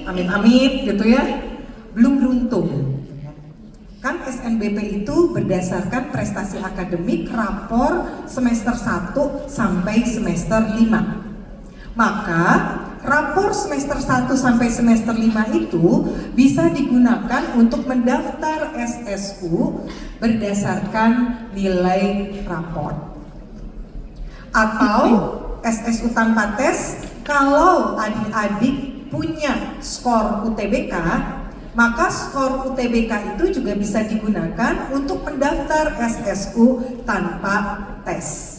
amit-amit gitu ya, belum beruntung. Kan SNBP itu berdasarkan prestasi akademik rapor semester 1 sampai semester 5. Maka rapor semester 1 sampai semester 5 itu bisa digunakan untuk mendaftar SSU berdasarkan nilai rapor. Atau SSU tanpa tes, kalau adik-adik punya skor UTBK, maka skor UTBK itu juga bisa digunakan untuk mendaftar SSU tanpa tes.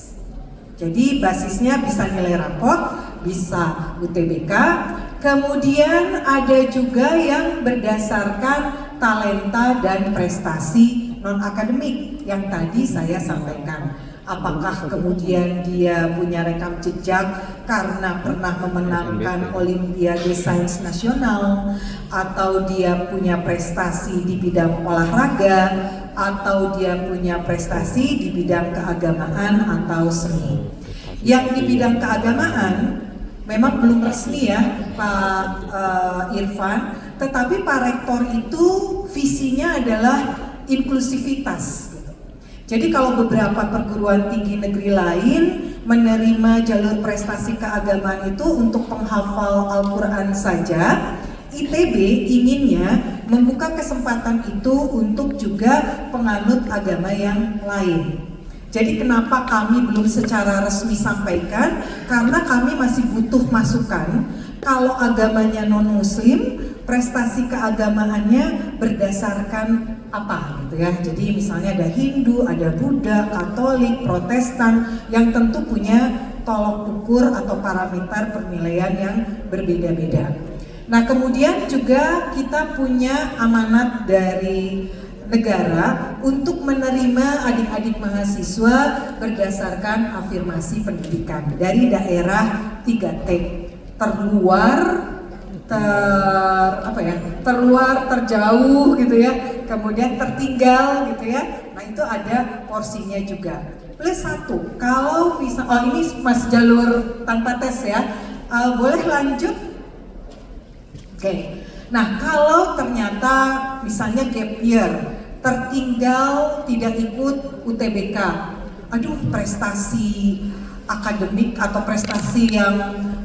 Jadi basisnya bisa nilai rapor, bisa UTBK, kemudian ada juga yang berdasarkan talenta dan prestasi non-akademik yang tadi saya sampaikan. Apakah kemudian dia punya rekam jejak karena pernah memenangkan Olimpiade Sains Nasional, atau dia punya prestasi di bidang olahraga, atau dia punya prestasi di bidang keagamaan atau seni. Yang di bidang keagamaan memang belum resmi ya Pak Irfan, tetapi Pak Rektor itu visinya adalah inklusivitas. Jadi kalau beberapa perguruan tinggi negeri lain menerima jalur prestasi keagamaan itu untuk penghafal Al-Quran saja, ITB inginnya membuka kesempatan itu untuk juga penganut agama yang lain. Jadi kenapa kami belum secara resmi sampaikan? Karena kami masih butuh masukan. Kalau agamanya non-muslim, prestasi keagamaannya berdasarkan apa gitu ya. Jadi misalnya ada Hindu, ada Buddha, Katolik, Protestan yang tentu punya tolok ukur atau parameter penilaian yang berbeda-beda. Nah, kemudian juga kita punya amanat dari negara untuk menerima adik-adik mahasiswa berdasarkan afirmasi pendidikan dari daerah 3T, terluar, terluar, terjauh gitu ya, kemudian tertinggal gitu ya. Nah, itu ada porsinya juga. Plus 1, kalau bisa, oh ini mas jalur tanpa tes ya, boleh lanjut. Oke. Nah, kalau ternyata misalnya gap year, tertinggal, tidak ikut UTBK, aduh prestasi akademik atau prestasi yang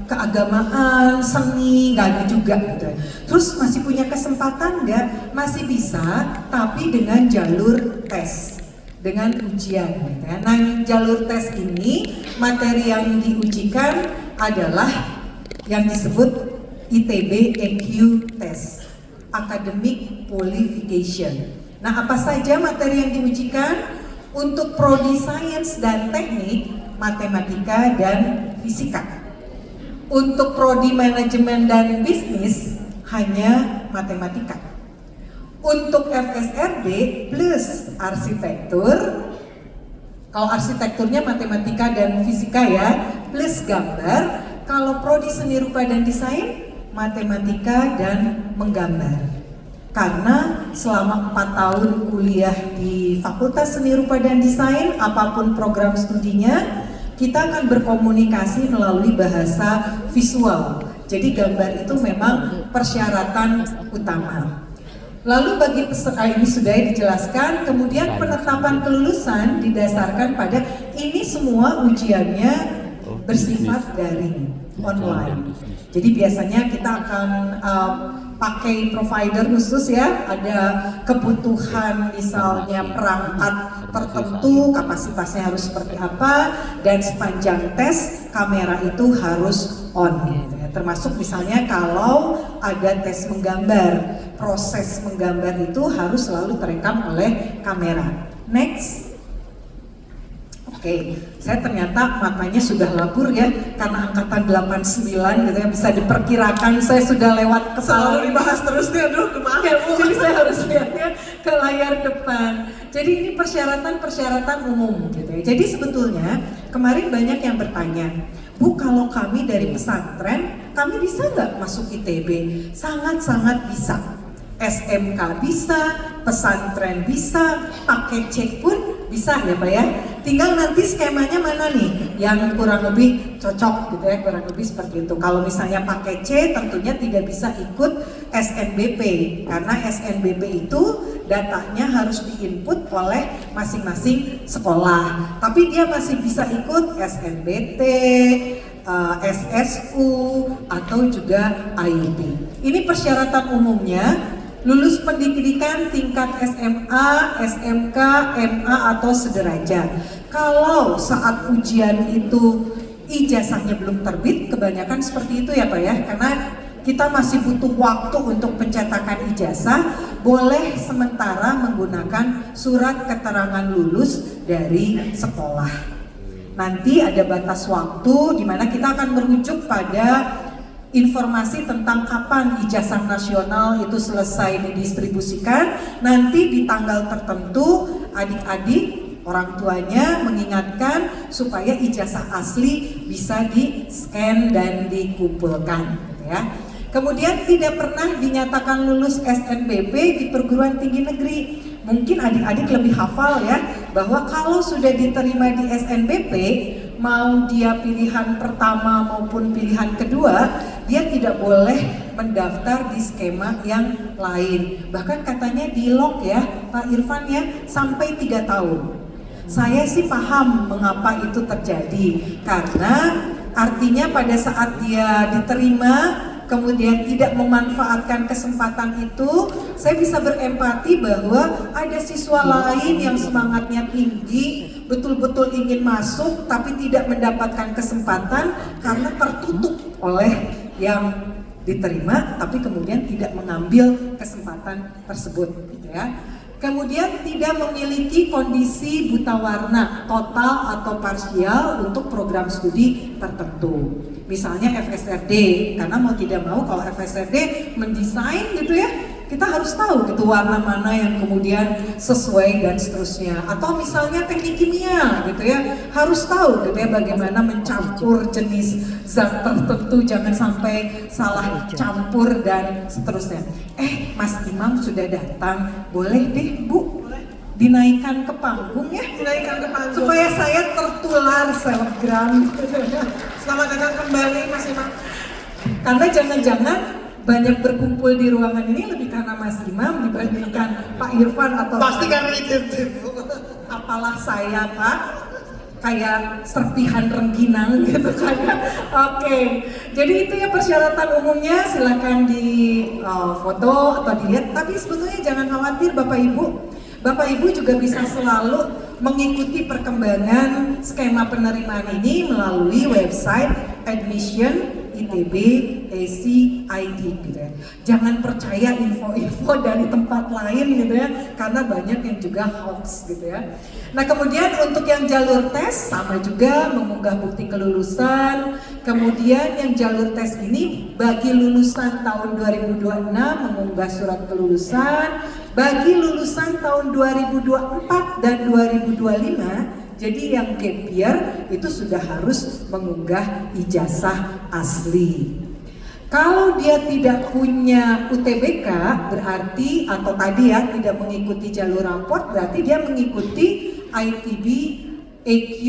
keagamaan, seni, nggak ada juga gitu. Terus masih punya kesempatan nggak? Masih bisa, tapi dengan jalur tes, dengan ujian gitu ya. Nah, jalur tes ini, materi yang diujikan adalah yang disebut ITB EQ Test, Academic Qualification. Nah, apa saja materi yang diujikan? Untuk prodi sains dan teknik, matematika dan fisika. Untuk prodi manajemen dan bisnis, hanya matematika. Untuk FSRD plus arsitektur, kalau arsitekturnya matematika dan fisika ya, plus gambar. Kalau prodi seni rupa dan desain, matematika dan menggambar. Karena selama 4 tahun kuliah di Fakultas Seni Rupa dan Desain, apapun program studinya, kita akan berkomunikasi melalui bahasa visual. Jadi gambar itu memang persyaratan utama. Lalu bagi peserta ini sudah dijelaskan, kemudian penetapan kelulusan didasarkan pada ini semua ujiannya bersifat daring, online. Jadi biasanya kita akan pakai provider khusus ya, ada kebutuhan misalnya perangkat tertentu, kapasitasnya harus seperti apa, dan sepanjang tes kamera itu harus on gitu ya. Termasuk misalnya kalau ada tes menggambar, proses menggambar itu harus selalu terekam oleh kamera. Next. Oke, saya ternyata matanya sudah labur ya, karena angkatan 89 gitu ya, bisa diperkirakan saya sudah lewat kepala. Selalu dibahas terus nih, aduh maaf ya Bu. Jadi saya harus lihatnya ke layar depan. Jadi ini persyaratan umum gitu ya. Jadi sebetulnya kemarin banyak yang bertanya, Bu, kalau kami dari pesantren, kami bisa nggak masuk ITB? Sangat-sangat bisa. SMK bisa, pesantren bisa, paket C pun bisa ya Pak ya. Tinggal nanti skemanya mana nih? yang kurang lebih cocok gitu ya, kurang lebih seperti itu. Kalau misalnya pakai C tentunya tidak bisa ikut SNBP karena SNBP itu datanya harus diinput oleh masing-masing sekolah. Tapi dia masih bisa ikut SNBT, SSU atau juga IUP. Ini persyaratan umumnya. Lulus pendidikan tingkat SMA, SMK, MA atau sederajat. Kalau saat ujian itu ijazahnya belum terbit, kebanyakan seperti itu ya Pak ya, karena kita masih butuh waktu untuk pencetakan ijazah, boleh sementara menggunakan surat keterangan lulus dari sekolah. Nanti ada batas waktu di mana kita akan merujuk pada informasi tentang kapan ijazah nasional itu selesai didistribusikan. Nanti di tanggal tertentu adik-adik orang tuanya mengingatkan supaya ijazah asli bisa di-scan dan dikumpulkan gitu ya. Kemudian tidak pernah dinyatakan lulus SNBP di perguruan tinggi negeri. Mungkin adik-adik lebih hafal ya bahwa kalau sudah diterima di SNBP, mau dia pilihan pertama maupun pilihan kedua, dia tidak boleh mendaftar di skema yang lain. Bahkan katanya di lock ya Pak Irfan ya, sampai 3 tahun. Saya sih paham mengapa itu terjadi, karena artinya pada saat dia diterima kemudian tidak memanfaatkan kesempatan itu, saya bisa berempati bahwa ada siswa lain yang semangatnya tinggi, betul-betul ingin masuk tapi tidak mendapatkan kesempatan karena tertutup oleh yang diterima, tapi kemudian tidak mengambil kesempatan tersebut gitu ya. Kemudian tidak memiliki kondisi buta warna total atau parsial untuk program studi tertentu. Misalnya FSRD, karena mau tidak mau kalau FSRD mendesain gitu ya, kita harus tahu gitu warna mana yang kemudian sesuai dan seterusnya. Atau misalnya teknik kimia gitu ya, harus tahu gitu ya bagaimana mencampur jenis zat tertentu, jangan sampai salah campur dan seterusnya. Mas Imam sudah datang, boleh deh Bu dinaikkan ke panggung ya, Dinaikkan ke panggung supaya saya tertular selebgram. Selamat datang kembali Mas Imam. Karena jangan-jangan banyak berkumpul di ruangan ini lebih karena Mas Imam dibandingkan Pak Irfan atau Pasti karena itu. apalah saya Pak, kayak serpihan rengginang gitu kan. Oke, jadi itu ya persyaratan umumnya, silakan di foto atau dilihat. Tapi sebetulnya jangan khawatir Bapak Ibu. Bapak Ibu juga bisa selalu mengikuti perkembangan skema penerimaan ini melalui website Admission ITB AC ID gitu ya. Jangan percaya info-info dari tempat lain gitu ya, karena banyak yang juga hoax gitu ya. Nah kemudian untuk yang jalur tes sama juga mengunggah bukti kelulusan. Kemudian yang jalur tes ini bagi lulusan tahun 2026 mengunggah surat kelulusan, bagi lulusan tahun 2024 dan 2025 jadi yang gap year itu sudah harus mengunggah ijazah asli. Kalau dia tidak punya UTBK berarti, atau tadi ya tidak mengikuti jalur raport, berarti dia mengikuti ITB EQ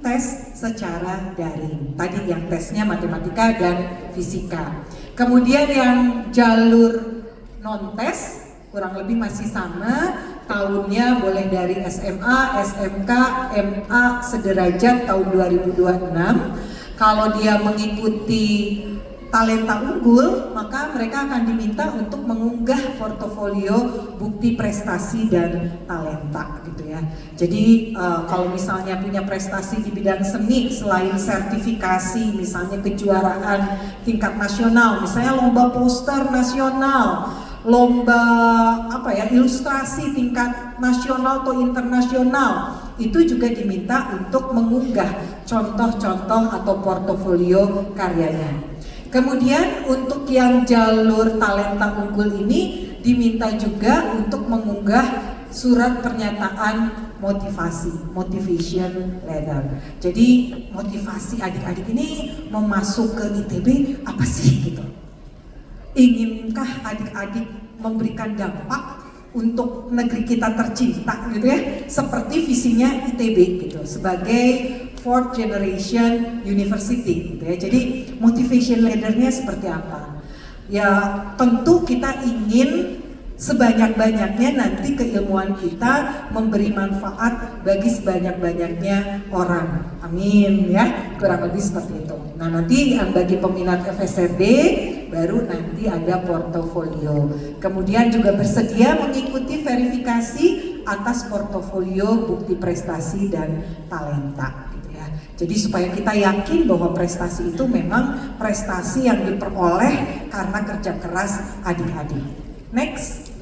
tes secara daring. Tadi yang tesnya matematika dan fisika. Kemudian yang jalur non tes kurang lebih masih sama, tahunnya boleh dari SMA, SMK, MA sederajat tahun 2026. Kalau dia mengikuti talenta unggul, maka mereka akan diminta untuk mengunggah portofolio bukti prestasi dan talenta gitu ya. Jadi kalau misalnya punya prestasi di bidang seni selain sertifikasi, misalnya kejuaraan tingkat nasional, misalnya lomba poster nasional, lomba ilustrasi tingkat nasional atau internasional, itu juga diminta untuk mengunggah contoh-contoh atau portofolio karyanya. Kemudian untuk yang jalur talenta unggul ini diminta juga untuk mengunggah surat pernyataan motivation letter. Jadi motivasi adik-adik ini mau masuk ke ITB apa sih gitu? Inginkah adik-adik memberikan dampak untuk negeri kita tercinta gitu ya, seperti visinya ITB gitu, sebagai fourth generation university gitu ya. Jadi motivation leader-nya seperti apa? Ya tentu kita ingin sebanyak-banyaknya nanti keilmuan kita memberi manfaat bagi sebanyak-banyaknya orang. Amin ya, kurang lebih seperti itu. Nah nanti yang bagi peminat FSRD baru nanti ada portofolio. Kemudian juga bersedia mengikuti verifikasi atas portofolio bukti prestasi dan talenta. Jadi supaya kita yakin bahwa prestasi itu memang prestasi yang diperoleh karena kerja keras adik-adik. Next.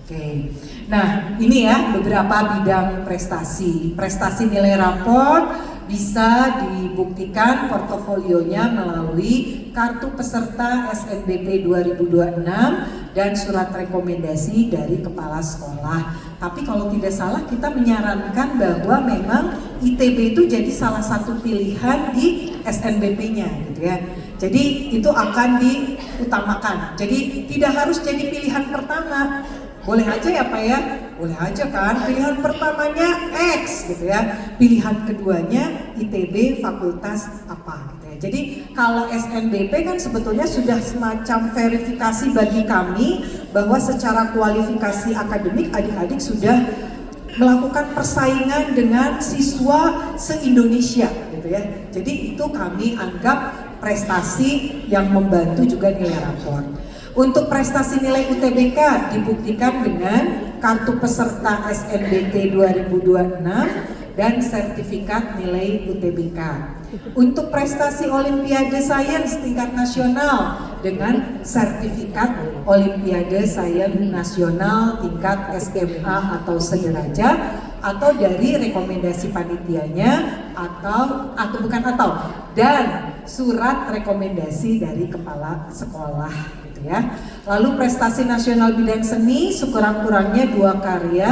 Oke. Nah, ini ya beberapa bidang prestasi. Prestasi nilai rapor bisa dibuktikan portofolionya melalui kartu peserta SNBP 2026 dan surat rekomendasi dari kepala sekolah. Tapi kalau tidak salah kita menyarankan bahwa memang ITB itu jadi salah satu pilihan di SNBP-nya gitu ya. Jadi itu akan diutamakan. Jadi tidak harus jadi pilihan pertama. Boleh aja ya Pak ya? Boleh aja kan? Pilihan pertamanya X gitu ya. Pilihan keduanya ITB fakultas apa gitu ya. Jadi kalau SNBP kan sebetulnya sudah semacam verifikasi bagi kami bahwa secara kualifikasi akademik adik-adik sudah melakukan persaingan dengan siswa se-Indonesia gitu ya. Jadi itu kami anggap prestasi yang membantu juga nilai rapor. Untuk prestasi nilai UTBK dibuktikan dengan kartu peserta SNBT 2026 dan sertifikat nilai UTBK. Untuk prestasi Olimpiade Sains tingkat nasional dengan sertifikat Olimpiade Sains Nasional tingkat SMA atau sederajat atau dari rekomendasi panitianya dan surat rekomendasi dari kepala sekolah. Ya. Lalu prestasi nasional bidang seni sekurang-kurangnya 2 karya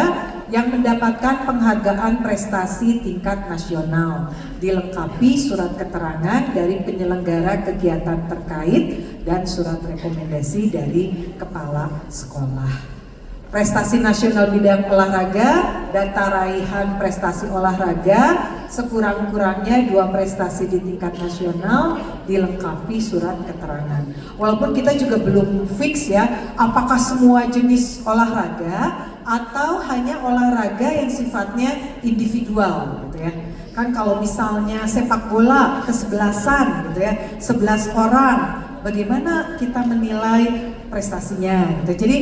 yang mendapatkan penghargaan prestasi tingkat nasional, dilengkapi surat keterangan dari penyelenggara kegiatan terkait dan surat rekomendasi dari kepala sekolah. Prestasi nasional bidang olahraga, data raihan prestasi olahraga sekurang-kurangnya 2 prestasi di tingkat nasional, dilengkapi surat keterangan. Walaupun kita juga belum fix ya, apakah semua jenis olahraga atau hanya olahraga yang sifatnya individual gitu ya. Kan kalau misalnya sepak bola kesebelasan gitu ya, 11 orang, bagaimana kita menilai prestasinya gitu. Jadi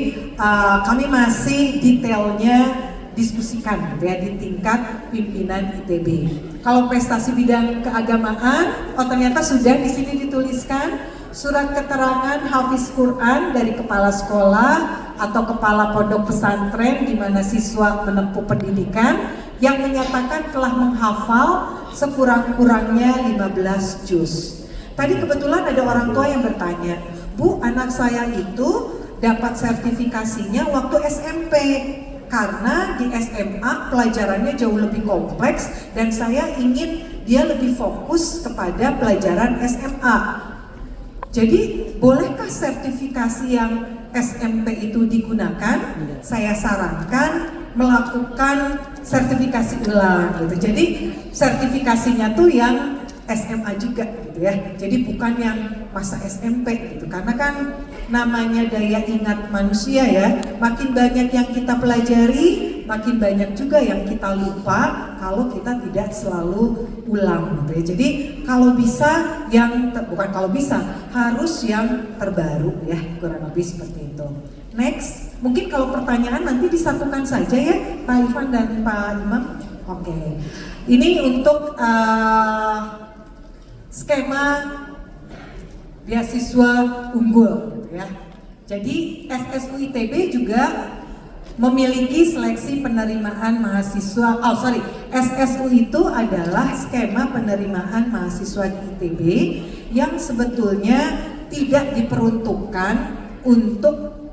kami masih detailnya diskusikan gitu ya di tingkat pimpinan ITB. Kalau prestasi bidang keagamaan, ternyata sudah di sini dituliskan surat keterangan hafiz Quran dari kepala sekolah atau kepala pondok pesantren di mana siswa menempuh pendidikan yang menyatakan telah menghafal sekurang-kurangnya 15 juz. Tadi kebetulan ada orang tua yang bertanya, Bu, anak saya itu dapat sertifikasinya waktu SMP karena di SMA pelajarannya jauh lebih kompleks dan saya ingin dia lebih fokus kepada pelajaran SMA. Jadi bolehkah sertifikasi yang SMP itu digunakan? Saya sarankan melakukan sertifikasi ulang gitu. Jadi sertifikasinya tuh yang SMA juga gitu ya. Jadi bukan yang masa SMP gitu. Karena kan namanya daya ingat manusia ya. Makin banyak yang kita pelajari, makin banyak juga yang kita lupa kalau kita tidak selalu ulang gitu ya. Jadi kalau bisa harus yang terbaru ya, kurang lebih seperti itu. Next, mungkin kalau pertanyaan nanti disatukan saja ya Pak Ivan dan Pak Imam. Oke. Ini untuk skema beasiswa unggul gitu ya. Jadi SSU ITB juga memiliki seleksi penerimaan mahasiswa. SSU itu adalah skema penerimaan mahasiswa di ITB yang sebetulnya tidak diperuntukkan untuk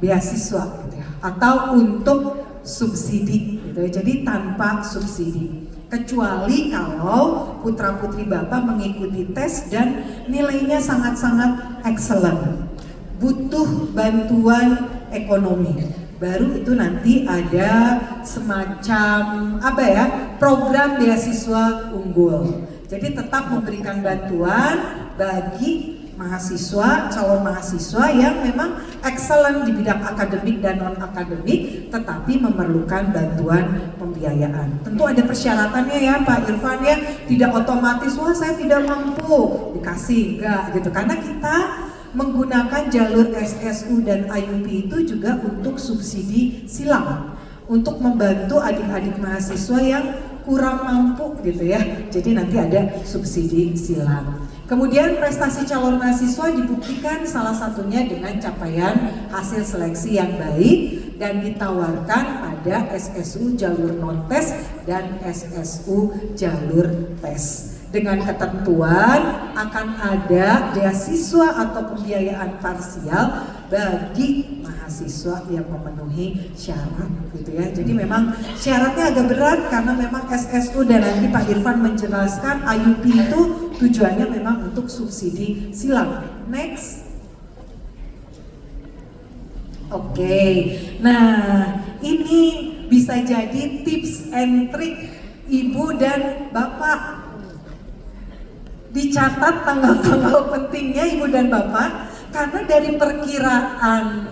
beasiswa gitu ya, atau untuk subsidi gitu ya. Jadi tanpa subsidi. Kecuali kalau putra-putri Bapak mengikuti tes dan nilainya sangat-sangat excellent, butuh bantuan ekonomi. baru itu nanti ada semacam apa ya, program beasiswa unggul. Jadi tetap memberikan bantuan bagi mahasiswa, calon mahasiswa yang memang excellent di bidang akademik dan non-akademik, tetapi memerlukan bantuan pembiayaan. Tentu ada persyaratannya ya Pak Irfan ya, tidak otomatis wah saya tidak mampu dikasih, enggak gitu. Karena kita menggunakan jalur SSU dan IUP itu juga untuk subsidi silang, untuk membantu adik-adik mahasiswa yang kurang mampu gitu ya. Jadi nanti ada subsidi silang. Kemudian prestasi calon mahasiswa dibuktikan salah satunya dengan capaian hasil seleksi yang baik dan ditawarkan pada SSU jalur non-tes dan SSU jalur tes. Dengan ketentuan akan ada beasiswa atau pembiayaan parsial bagi mahasiswa yang memenuhi syarat gitu ya. Jadi memang syaratnya agak berat karena memang SSU dan nanti Pak Irfan menjelaskan IUP itu tujuannya memang untuk subsidi silang. Next. Oke. Nah, ini bisa jadi tips and trick Ibu dan Bapak. Dicatat tanggal-tanggal pentingnya Ibu dan Bapak, karena dari perkiraan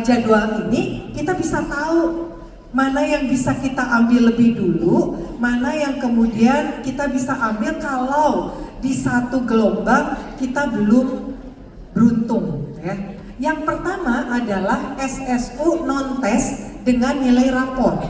jadwal ini kita bisa tahu mana yang bisa kita ambil lebih dulu, mana yang kemudian kita bisa ambil kalau di satu gelombang kita belum beruntung ya. Yang pertama adalah SSU non-tes dengan nilai rapor.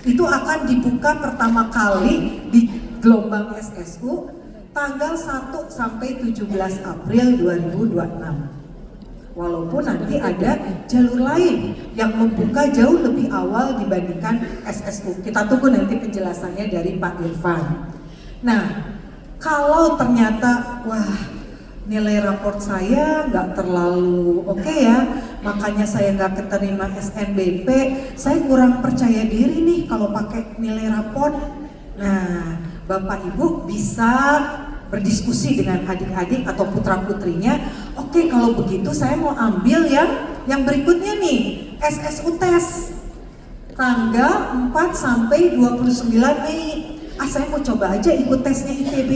Itu akan dibuka pertama kali di gelombang SSU tanggal 1 sampai 17 April 2026. Walaupun nanti ada jalur lain yang membuka jauh lebih awal dibandingkan SSU. Kita tunggu nanti penjelasannya dari Pak Irfan. Nah, kalau ternyata wah nilai raport saya nggak terlalu oke ya, makanya saya nggak keterima SNBP, saya kurang percaya diri nih kalau pakai nilai raport. Nah, Bapak Ibu bisa berdiskusi dengan adik-adik atau putra-putrinya. Oke, kalau begitu saya mau ambil yang berikutnya nih, SSU tes tanggal 4 sampai 29 Mei. Saya mau coba aja ikut tesnya ITB.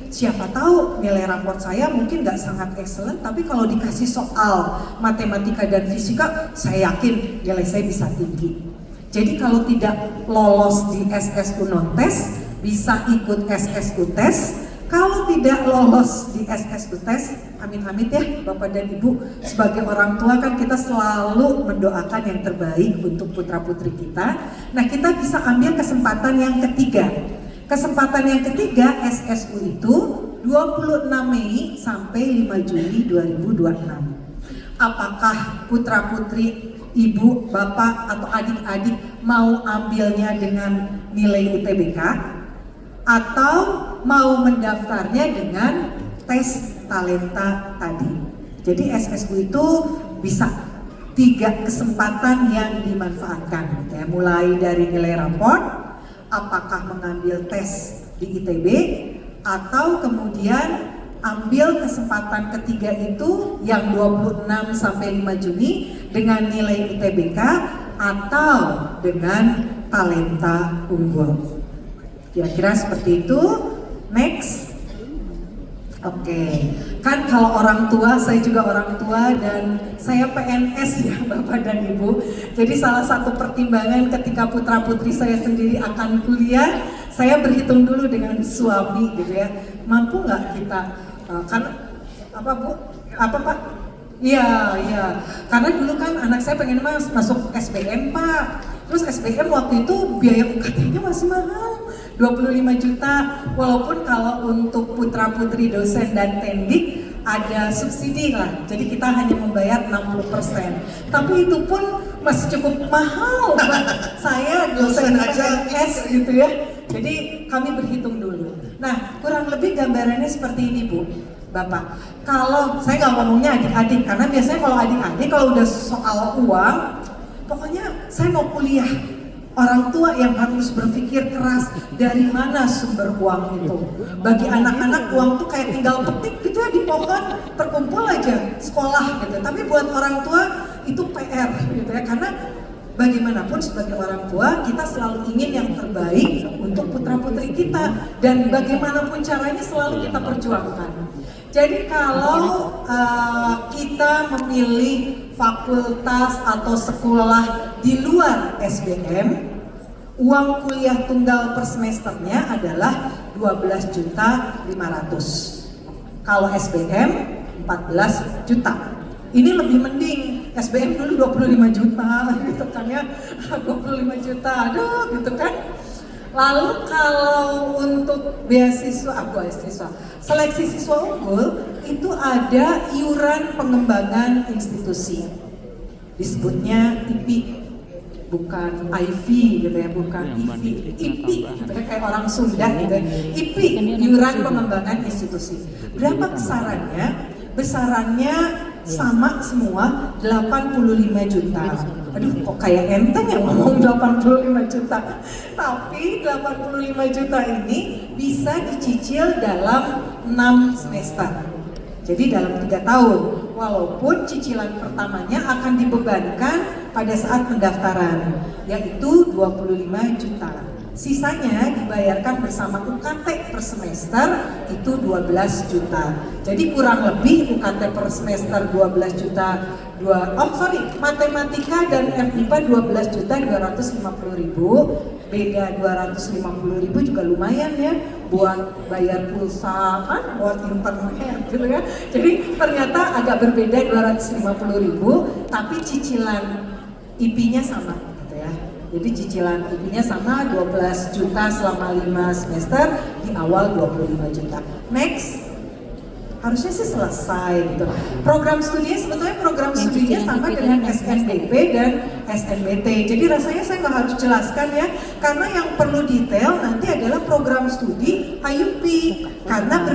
Siapa tahu nilai raport saya mungkin nggak sangat excellent, tapi kalau dikasih soal matematika dan fisika, saya yakin nilai saya bisa tinggi. Jadi kalau tidak lolos di SSU non-tes, bisa ikut SSU tes. Kalau tidak lolos di SSU tes, amit-amit ya Bapak dan Ibu, sebagai orang tua kan kita selalu mendoakan yang terbaik untuk putra-putri kita. Nah, kita bisa ambil kesempatan yang ketiga. Kesempatan yang ketiga SSU itu 26 Mei sampai 5 Juli 2026. Apakah putra-putri Ibu, Bapak, atau adik-adik mau ambilnya dengan nilai UTBK? Atau mau mendaftarnya dengan tes talenta tadi. Jadi SSU itu bisa 3 kesempatan yang dimanfaatkan ya, mulai dari nilai raport, apakah mengambil tes di ITB, atau kemudian ambil kesempatan ketiga itu yang 26 sampai 5 Juni dengan nilai UTBK atau dengan talenta unggul. Kira-kira seperti itu. Next. Oke. Kan kalau orang tua, saya juga orang tua dan saya PNS ya Bapak dan Ibu. Jadi salah satu pertimbangan ketika putra-putri saya sendiri akan kuliah, saya berhitung dulu dengan suami gitu ya. Mampu nggak kita, karena apa Bu? Apa Pak? Iya. Karena dulu kan anak saya pengen masuk SBM Pak. Terus SBM waktu itu biaya UKT-nya masih mahal, 25 juta. Walaupun kalau untuk putra-putri dosen dan tendik ada subsidi lah, jadi kita hanya membayar 60%. Tapi itu pun masih cukup mahal buat saya dosen PNS gitu ya. Jadi kami berhitung dulu. Nah, kurang lebih gambarannya seperti ini Bu, Bapak. Kalau saya nggak ngomongnya adik-adik, karena biasanya kalau adik-adik kalau udah soal uang, pokoknya saya mau kuliah. Orang tua yang harus berpikir keras dari mana sumber uang itu. Bagi anak-anak uang tuh kayak tinggal petik gitu ya di pohon, terkumpul aja sekolah gitu. Tapi buat orang tua itu PR gitu ya, karena bagaimanapun sebagai orang tua kita selalu ingin yang terbaik untuk putra-putri kita, dan bagaimanapun caranya selalu kita perjuangkan. Jadi kalau kita memilih fakultas atau sekolah di luar SBM, uang kuliah tunggal per semesternya adalah 12.500.000. Kalau SBM 14 juta. Ini lebih mending. SBM dulu 25 juta gitu kan ya. 25 juta. Aduh gitu kan. Lalu kalau untuk beasiswa, seleksi siswa unggul itu ada iuran pengembangan institusi. Disebutnya IPI. Bukan IV gitu ya, bukan IPI gitu ya, kayak orang Sunda gitu ya. IPI, iuran pengembangan institusi. Berapa besarannya? Besarannya sama semua 85 juta. Aduh kok kayak enteng ya ngomong 85 juta. Tapi 85 juta ini bisa dicicil dalam 6 semester. Jadi dalam 3 tahun, walaupun cicilan pertamanya akan dibebankan pada saat pendaftaran, yaitu 25 juta. Sisanya dibayarkan bersama UKT per semester itu 12 juta. Jadi kurang lebih UKT per semester 12 juta, matematika dan FIPA 12 juta 250.000, beda 250.000 juga lumayan ya buat bayar pulsa kan, buat internet gitu ya. Jadi ternyata agak berbeda 250.000, tapi cicilan IP-nya sama gitu ya. Jadi cicilan IP-nya sama 12 juta selama 5 semester, di awal 25 juta. Next. Harusnya sih selesai gitu. Program studinya sebetulnya program studinya sama dengan SNBP dan SNBT. Jadi rasanya saya nggak harus jelaskan ya, karena yang perlu detail nanti adalah program studi IUP, karena